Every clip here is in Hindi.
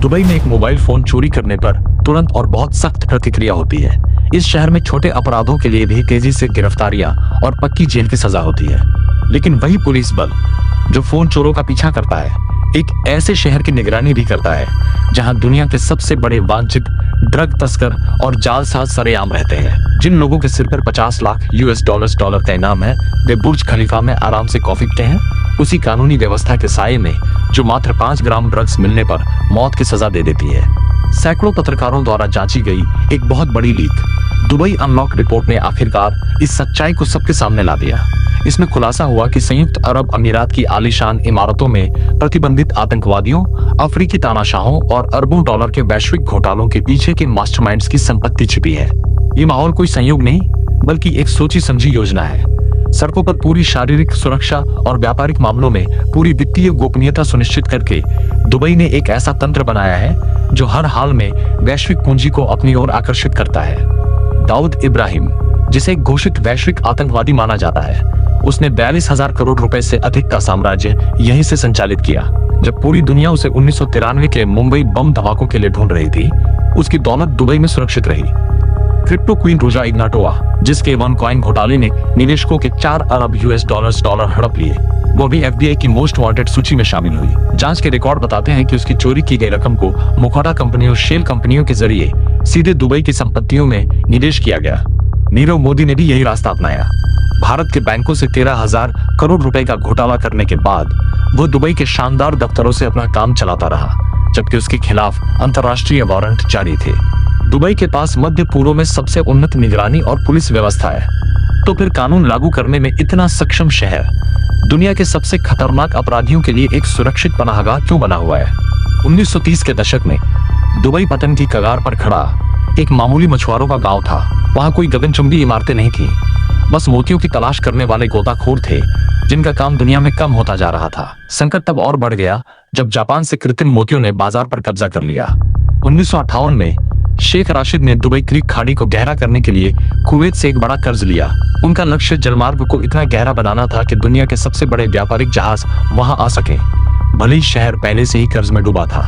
दुबई में एक मोबाइल फोन चोरी करने पर तुरंत और बहुत सख्त प्रतिक्रिया होती है। इस शहर में छोटे अपराधों के लिए भी तेजी से गिरफ्तारियां और पक्की जेल की सजा होती है। लेकिन वही पुलिस बल जो फोन चोरों का पीछा करता है, एक ऐसे शहर की निगरानी भी करता है जहां दुनिया के सबसे बड़े वांछित ड्रग तस्कर और जालसाज सरेआम रहते हैं। जिन लोगों के सिर पर 50 लाख US डॉलर का इनाम है, वे बुर्ज खलीफा में आराम से कॉफी पीते हैं, उसी कानूनी व्यवस्था के साये में जो मात्र 5 ग्राम ड्रग्स मिलने पर मौत की सजा दे देती है। सैकड़ों पत्रकारों द्वारा जांची गई एक बहुत बड़ी लीक दुबई अनलॉक रिपोर्ट ने आखिरकार इस सच्चाई को सबके सामने ला दिया। इसमें खुलासा हुआ कि संयुक्त अरब अमीरात की आलीशान इमारतों में प्रतिबंधित आतंकवादियों, अफ्रीकी तानाशाहों और अरबों डॉलर के वैश्विक घोटालों के पीछे के मास्टरमाइंड्स की संपत्ति छिपी है। ये माहौल कोई संयोग नहीं, बल्कि एक सोची समझी योजना है। सड़कों पर पूरी शारीरिक सुरक्षा और व्यापारिक मामलों में पूरी वित्तीय गोपनीयता सुनिश्चित करके दुबई ने एक ऐसा तंत्र बनाया है जो हर हाल में वैश्विक पूंजी को अपनी ओर आकर्षित करता है। दाऊद इब्राहिम, जिसे एक घोषित वैश्विक आतंकवादी माना जाता है, उसने 42,000 करोड़ रुपए से अधिक का साम्राज्य यहीं से संचालित किया। जब पूरी दुनिया उसे 1993 के मुंबई बम धमाकों के लिए ढूंढ रही थी, उसकी दौलत दुबई में सुरक्षित रही। क्रिप्टो क्वीन रोजा इग्नाटोवा, जिसके वन कॉइन घोटाले ने निवेशकों के 4 अरब US डॉलर हड़प लिए, वो भी FBI की मोस्ट वांटेड सूची में शामिल हुई। जांच के रिकॉर्ड बताते हैं कि उसकी चोरी की गई रकम को मुखौटा कंपनियों, शेल कंपनियों के जरिए सीधे दुबई की संपत्तियों में निवेश किया गया। नीरव मोदी ने भी यही रास्ता अपनाया। भारत के बैंकों से 13,000 करोड़ रुपए का घोटाला करने के बाद वो दुबई के शानदार दफ्तरों से अपना काम चलाता रहा, जबकि उसके खिलाफ अंतर्राष्ट्रीय वारंट जारी थे। दुबई के पास मध्य पूर्व में सबसे उन्नत निगरानी और पुलिस व्यवस्था है, तो फिर कानून लागू करने में इतना सक्षम शहर दुनिया के सबसे खतरनाक अपराधियों के लिए एक सुरक्षित पनाहगाह क्यों बना हुआ है? 1930 के दशक में दुबई पतन की कगार पर खड़ा एक मामूली मछुआरों का गांव था। वहां कोई गगनचुंबी इमारतें नहीं थी, बस मोतियों की तलाश करने वाले गोताखोर थे जिनका काम दुनिया में कम होता जा रहा था। संकट तब और बढ़ गया जब जापान से कृत्रिम मोतियों ने बाजार पर कब्जा कर लिया। 1958 में शेख राशिद ने दुबई क्रीक खाड़ी को गहरा करने के लिए कुवैत से एक बड़ा कर्ज लिया। उनका लक्ष्य जलमार्ग को इतना गहरा बनाना था कि दुनिया के सबसे बड़े व्यापारिक जहाज वहां आ सके, भले ही शहर पहले से ही कर्ज में डूबा था।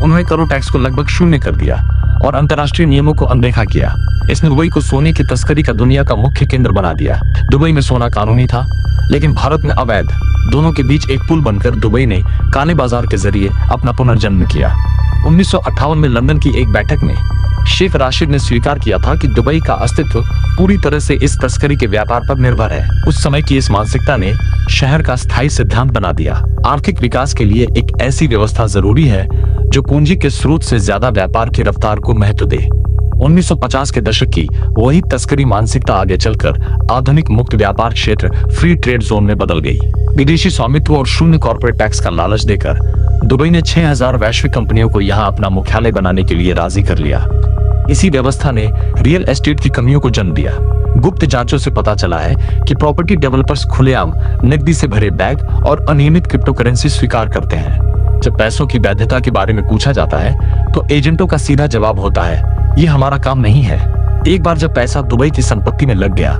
उन्होंने करो टैक्स को लगभग शून्य कर दिया और अंतर्राष्ट्रीय नियमों को अनदेखा किया। इसने दुबई को सोने की तस्करी का दुनिया का मुख्य केंद्र बना दिया। दुबई में सोना कानूनी था, लेकिन भारत में अवैध। दोनों के बीच एक पुल बनकर दुबई ने काले बाजार के जरिए अपना पुनर्जन्म किया। 1958 में लंदन की एक बैठक में शेख राशिद ने स्वीकार किया था कि दुबई का अस्तित्व पूरी तरह से इस तस्करी के व्यापार पर निर्भर है। उस समय की इस मानसिकता ने शहर का स्थायी सिद्धांत बना दिया। आर्थिक विकास के लिए एक ऐसी व्यवस्था जरूरी है जो पूंजी के स्रोत से ज्यादा व्यापार की रफ्तार को महत्व दे। 1950 के दशक की वही तस्करी मानसिकता आगे चलकर आधुनिक मुक्त व्यापार क्षेत्र फ्री ट्रेड जोन में बदल गई। विदेशी स्वामित्व और शून्य कॉर्पोरेट टैक्स का लालच देकर दुबई ने 6,000 वैश्विक कंपनियों को यहां अपना मुख्यालय बनाने के लिए राजी कर लिया। इसी व्यवस्था ने रियल एस्टेट की कमियों को जन्म दिया। गुप्त जांचों से पता चला है कि प्रॉपर्टी डेवलपर्स खुलेआम नकदी से भरे बैग और अनियमित क्रिप्टो करेंसी स्वीकार करते हैं। जब पैसों की वैधता के बारे में पूछा जाता है तो एजेंटों का सीधा जवाब होता है, ये हमारा काम नहीं है। एक बार जब पैसा दुबई की संपत्ति में लग गया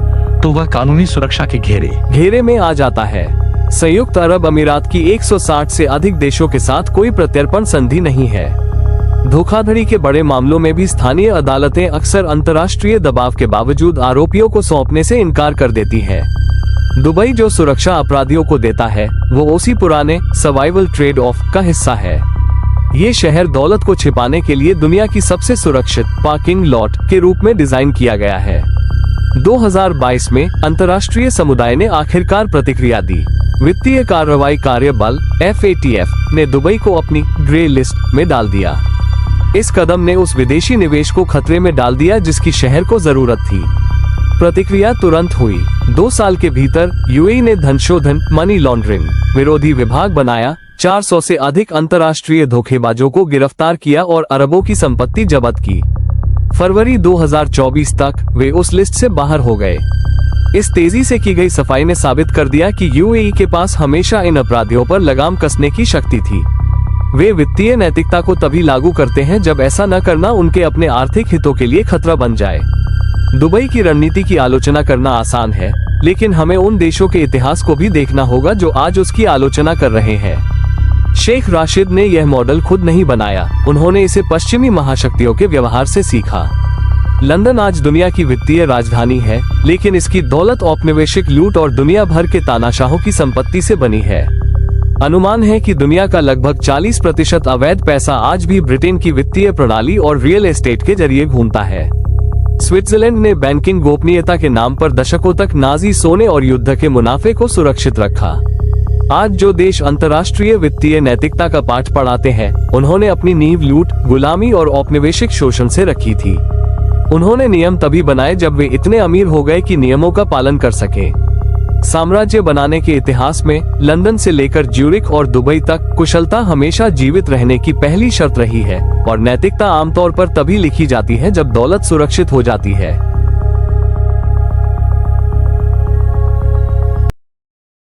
तो वह कानूनी सुरक्षा के घेरे में आ जाता है। संयुक्त अरब अमीरात की 160 से अधिक देशों के साथ कोई प्रत्यर्पण संधि नहीं है। धोखाधड़ी के बड़े मामलों में भी स्थानीय अदालतें अक्सर अंतर्राष्ट्रीय दबाव के बावजूद आरोपियों को सौंपने से इनकार कर देती हैं। दुबई जो सुरक्षा अपराधियों को देता है वो उसी पुराने सर्वाइवल ट्रेड ऑफ का हिस्सा है। ये शहर दौलत को छिपाने के लिए दुनिया की सबसे सुरक्षित पार्किंग लॉट के रूप में डिजाइन किया गया है। 2022 में अंतर्राष्ट्रीय समुदाय ने आखिरकार प्रतिक्रिया दी। वित्तीय कार्रवाई कार्य बल FATF ने दुबई को अपनी ग्रे लिस्ट में डाल दिया। इस कदम ने उस विदेशी निवेश को खतरे में डाल दिया जिसकी शहर को जरूरत थी। प्रतिक्रिया तुरंत हुई। 2 साल के भीतर UAE ने धन शोधन मनी लॉन्ड्रिंग विरोधी विभाग बनाया, 400 से अधिक अंतर्राष्ट्रीय धोखेबाजों को गिरफ्तार किया और अरबों की संपत्ति जब्त की। फरवरी 2024 तक वे उस लिस्ट से बाहर हो गए। इस तेजी से की गई सफाई ने साबित कर दिया कि UAE के पास हमेशा इन अपराधियों पर लगाम कसने की शक्ति थी। वे वित्तीय नैतिकता को तभी लागू करते हैं जब ऐसा न करना उनके अपने आर्थिक हितों के लिए खतरा बन जाए। दुबई की रणनीति की आलोचना करना आसान है, लेकिन हमें उन देशों के इतिहास को भी देखना होगा जो आज उसकी आलोचना कर रहे हैं। शेख राशिद ने यह मॉडल खुद नहीं बनाया, उन्होंने इसे पश्चिमी महाशक्तियों के व्यवहार से सीखा। लंदन आज दुनिया की वित्तीय राजधानी है, लेकिन इसकी दौलत औपनिवेशिक लूट और दुनिया भर के तानाशाहों की संपत्ति से बनी है। अनुमान है कि दुनिया का लगभग 40% अवैध पैसा आज भी ब्रिटेन की वित्तीय प्रणाली और रियल एस्टेट के जरिए घूमता है। स्विट्जरलैंड ने बैंकिंग गोपनीयता के नाम पर दशकों तक नाजी सोने और युद्ध के मुनाफे को सुरक्षित रखा। आज जो देश अंतर्राष्ट्रीय वित्तीय नैतिकता का पाठ पढ़ाते हैं, उन्होंने अपनी नींव लूट, गुलामी और औपनिवेशिक शोषण से रखी थी। उन्होंने नियम तभी बनाए जब वे इतने अमीर हो गए कि नियमों का पालन कर सके। साम्राज्य बनाने के इतिहास में लंदन से लेकर ज्यूरिख और दुबई तक कुशलता हमेशा जीवित रहने की पहली शर्त रही है, और नैतिकता आमतौर पर तभी लिखी जाती है जब दौलत सुरक्षित हो जाती है।